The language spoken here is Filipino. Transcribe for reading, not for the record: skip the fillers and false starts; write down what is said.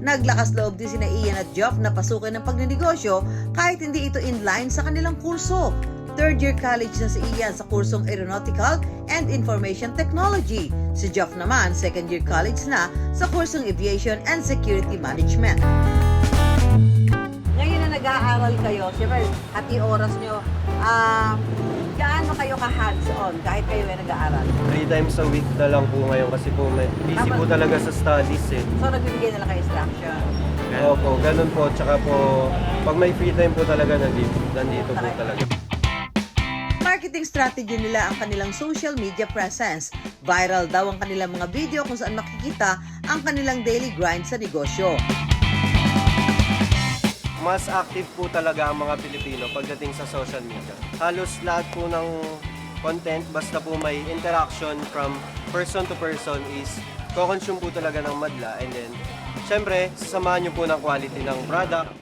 Naglakas loob din sina Ian at Geoff na pasukin ng pagnenegosyo kahit hindi ito inline sa kanilang kurso. Third-year college na si Ian sa kursong Aeronautical and Information Technology. Si Geoff naman, second-year college na sa kursong Aviation and Security Management. Ngayon na nag-aaral kayo, siyempre, hati oras nyo, gaano kayo ka-hands-on kahit kayo ay nag-aaral? 3 times a week na lang po ngayon kasi po busy po talaga sa studies eh. So, nagbibigay na lang kayo instruction? Opo, ganun po. Tsaka po, pag may free time po talaga, nandito po talaga. Marketing strategy nila ang kanilang social media presence. Viral daw ang kanilang mga video kung saan makikita ang kanilang daily grind sa negosyo. Mas active po talaga ang mga Pilipino pagdating sa social media. Halos lahat po ng content, basta po may interaction from person to person is ko-consume po talaga ng madla. And then, syempre, sasamahan nyo po ng quality ng product.